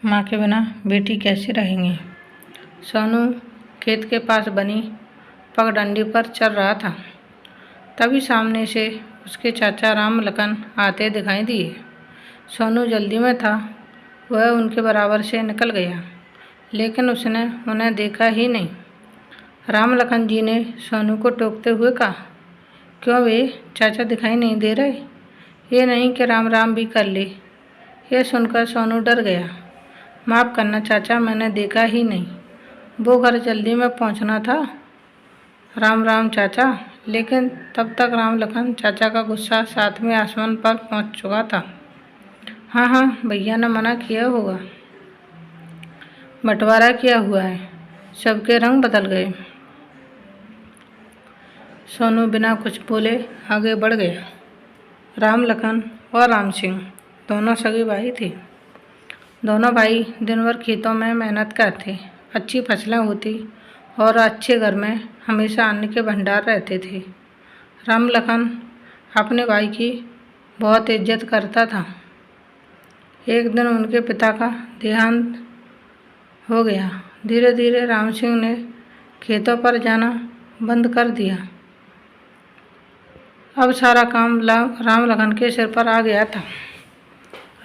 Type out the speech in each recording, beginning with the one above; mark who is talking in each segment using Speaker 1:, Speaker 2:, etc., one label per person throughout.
Speaker 1: माँ के बिना बेटी कैसे रहेंगी। सोनू खेत के पास बनी पगडंडी पर चल रहा था। तभी सामने से उसके चाचा राम लखन आते दिखाई दिए। सोनू जल्दी में था, वह उनके बराबर से निकल गया, लेकिन उसने उन्हें देखा ही नहीं। राम लखन जी ने सोनू को टोकते हुए कहा, क्यों वे चाचा दिखाई नहीं दे रहे? ये नहीं कि राम राम भी कर ले। यह सुनकर सोनू डर गया। माफ़ करना चाचा, मैंने देखा ही नहीं, वो घर जल्दी में पहुंचना था। राम राम चाचा। लेकिन तब तक राम लखन चाचा का गुस्सा सातवें आसमान पर पहुंच चुका था। हाँ हाँ, भैया ने मना किया होगा, बंटवारा किया हुआ है। सबके रंग बदल गए। सोनू बिना कुछ बोले आगे बढ़ गया। राम लखन और राम सिंह दोनों सगे भाई थे। दोनों भाई दिन भर खेतों में मेहनत करते, अच्छी फसलें होती और अच्छे घर में हमेशा अन्न के भंडार रहते थे। राम लखन अपने भाई की बहुत इज्जत करता था। एक दिन उनके पिता का देहांत हो गया। धीरे धीरे राम सिंह ने खेतों पर जाना बंद कर दिया। अब सारा काम राम लखन के सिर पर आ गया था।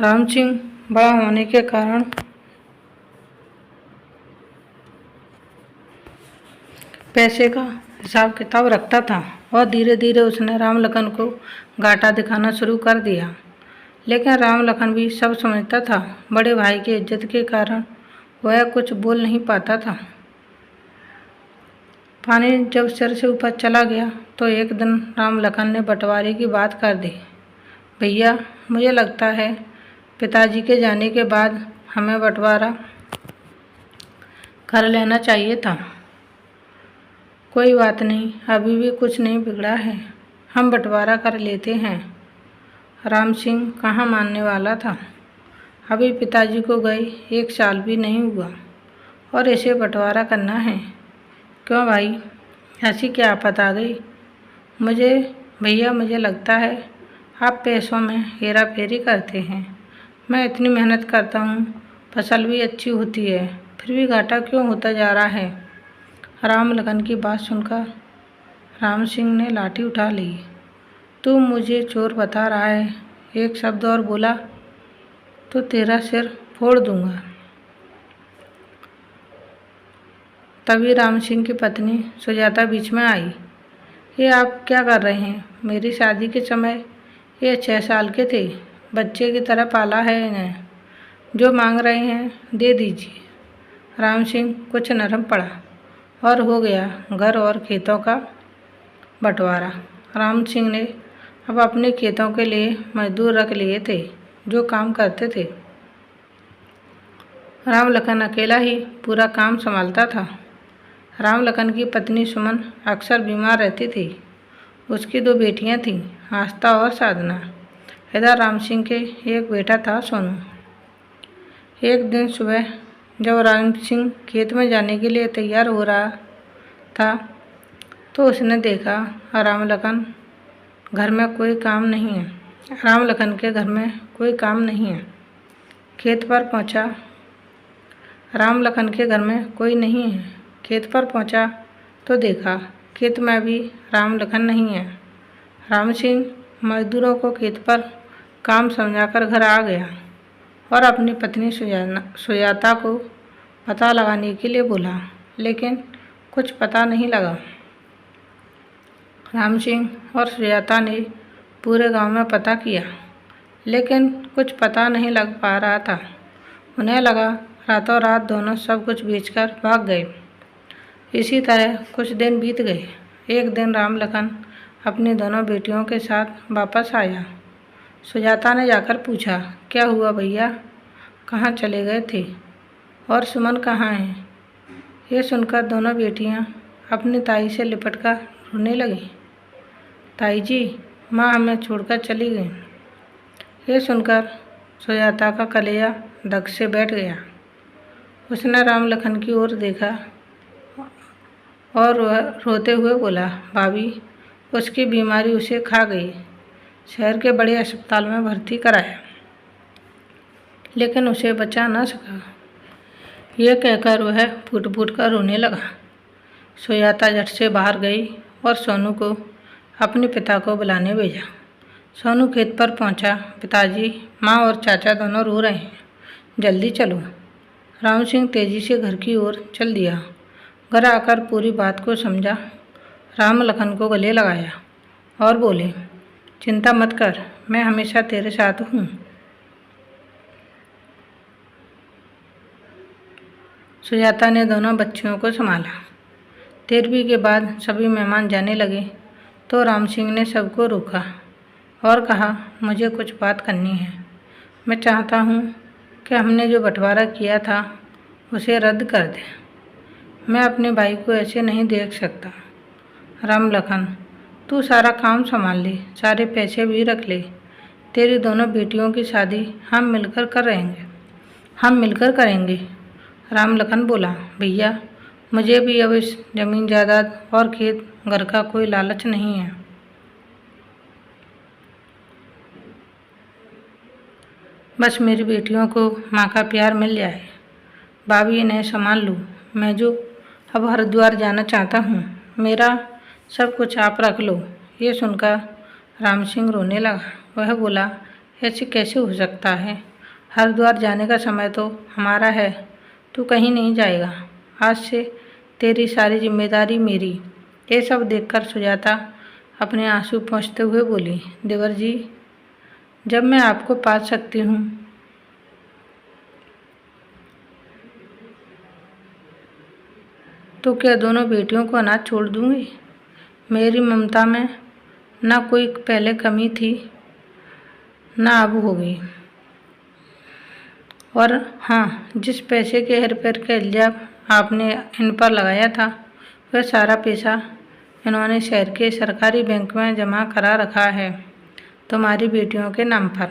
Speaker 1: राम सिंह बड़ा होने के कारण पैसे का हिसाब किताब रखता था और धीरे धीरे उसने राम लखन को घाटा दिखाना शुरू कर दिया। लेकिन राम लखन भी सब समझता था। बड़े भाई की इज्जत के कारण वह कुछ बोल नहीं पाता था। पानी जब सिर से ऊपर चला गया तो एक दिन राम लखन ने बंटवारे की बात कर दी। भैया, मुझे लगता है पिताजी के जाने के बाद हमें बंटवारा कर लेना चाहिए था। कोई बात नहीं, अभी भी कुछ नहीं बिगड़ा है, हम बंटवारा कर लेते हैं। राम सिंह कहाँ मानने वाला था। अभी पिताजी को गए 1 साल भी नहीं हुआ और इसे बंटवारा करना है। क्यों भाई, ऐसी क्या आफत आ गई? भैया मुझे लगता है आप पैसों में हेरा फेरी करते हैं। मैं इतनी मेहनत करता हूँ, फसल भी अच्छी होती है, फिर भी घाटा क्यों होता जा रहा है? राम लखन की बात सुनकर राम सिंह ने लाठी उठा ली। तू मुझे चोर बता रहा है? एक शब्द और बोला तो तेरा सिर फोड़ दूंगा। तभी राम सिंह की पत्नी सुजाता बीच में आई। ये आप क्या कर रहे हैं? मेरी शादी के समय ये 6 साल के थे, बच्चे की तरह पाला है इन्हें। जो मांग रहे हैं दे दीजिए। राम सिंह कुछ नरम पड़ा और हो गया घर और खेतों का बंटवारा। राम सिंह ने अब अपने खेतों के लिए मजदूर रख लिए थे जो काम करते थे। राम लखन अकेला ही पूरा काम संभालता था। राम लखन की पत्नी सुमन अक्सर बीमार रहती थी। उसकी 2 बेटियां थीं, आस्था और साधना। इधर राम सिंह के एक बेटा था, सोनू। एक दिन सुबह जब राम सिंह खेत में जाने के लिए तैयार हो रहा था तो उसने देखा राम लखन घर में कोई काम नहीं है। राम लखन के घर में कोई काम नहीं है। खेत पर पहुंचा। राम लखन के घर में कोई नहीं है। खेत पर पहुंचा तो देखा खेत में भी राम लखन नहीं है। राम सिंह मजदूरों को खेत पर काम समझाकर घर आ गया और अपनी पत्नी सुजाता को पता लगाने के लिए बोला, लेकिन कुछ पता नहीं लगा। राम सिंह और सुजाता ने पूरे गांव में पता किया, लेकिन कुछ पता नहीं लग पा रहा था। उन्हें लगा रातों रात दोनों सब कुछ बेचकर भाग गए। इसी तरह कुछ दिन बीत गए। एक दिन राम लखन अपनी दोनों बेटियों के साथ वापस आया। सुजाता ने जाकर पूछा, क्या हुआ भैया, कहाँ चले गए थे और सुमन कहाँ है? ये सुनकर दोनों बेटियां अपनी ताई से लिपटकर रोने लगीं। ताई जी, माँ हमें छोड़कर चली गई। ये सुनकर सुजाता का कलेजा धक से बैठ गया। उसने राम लखन की ओर देखा और वह रोते हुए बोला, भाभी, उसकी बीमारी उसे खा गई। शहर के बड़े अस्पताल में भर्ती कराया, लेकिन उसे बचा न सका। यह कहकर वह फूट फूट कर रोने लगा। सुजाता झट से बाहर गई और सोनू को अपने पिता को बुलाने भेजा। सोनू खेत पर पहुंचा। पिताजी, माँ और चाचा दोनों रो रहे हैं, जल्दी चलो। राम सिंह तेजी से घर की ओर चल दिया। घर आकर पूरी बात को समझा। राम लखन को गले लगाया और बोले, चिंता मत कर, मैं हमेशा तेरे साथ हूँ। सुजाता ने दोनों बच्चियों को संभाला। 13वीं के बाद सभी मेहमान जाने लगे तो राम सिंह ने सबको रोका और कहा, मुझे कुछ बात करनी है। मैं चाहता हूँ कि हमने जो बंटवारा किया था उसे रद्द कर दें। मैं अपने भाई को ऐसे नहीं देख सकता। राम लखन, तू सारा काम संभाल ले, सारे पैसे भी रख ले। तेरी दोनों बेटियों की शादी हम मिलकर करेंगे। राम लखन बोला, भैया, मुझे भी अब इस जमीन जायदाद और खेत घर का कोई लालच नहीं है। बस मेरी बेटियों को माँ का प्यार मिल जाए। भाभी, इन्हें संभाल लूँ। मैं जो अब हरिद्वार जाना चाहता हूँ, मेरा सब कुछ आप रख लो। ये सुनकर राम सिंह रोने लगा। वह बोला, ऐसे कैसे हो सकता है? हरिद्वार जाने का समय तो हमारा है, तू कहीं नहीं जाएगा। आज से तेरी सारी जिम्मेदारी मेरी। ये सब देखकर सुजाता अपने आंसू पोंछते हुए बोली, देवर जी, जब मैं आपको पाल सकती हूँ तो क्या दोनों बेटियों को अनाथ छोड़ दूँगी? मेरी ममता में ना कोई पहले कमी थी, ना अब होगी। और हाँ, जिस पैसे के हेर-फेर का इल्ज़ाम आपने इन पर लगाया था, वह सारा पैसा इन्होंने शहर के सरकारी बैंक में जमा करा रखा है, तुम्हारी बेटियों के नाम पर।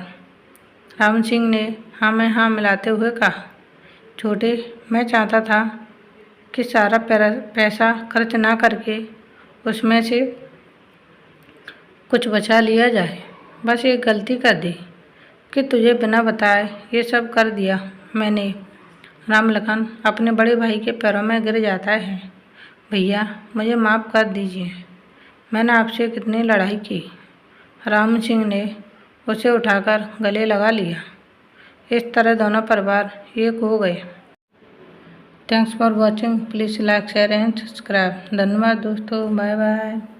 Speaker 1: राम सिंह ने हाँ में हाँ मिलाते हुए कहा, छोटे, मैं चाहता था कि सारा पैसा खर्च ना करके उसमें से कुछ बचा लिया जाए। बस एक गलती कर दी कि तुझे बिना बताए ये सब कर दिया मैंने। राम लखन अपने बड़े भाई के पैरों में गिर जाता है। भैया, मुझे माफ़ कर दीजिए, मैंने आपसे कितनी लड़ाई की। राम सिंह ने उसे उठाकर गले लगा लिया। इस तरह दोनों परिवार एक हो गए। Thanks for watching. Please like, share and subscribe. धन्यवाद दोस्तों। Bye bye.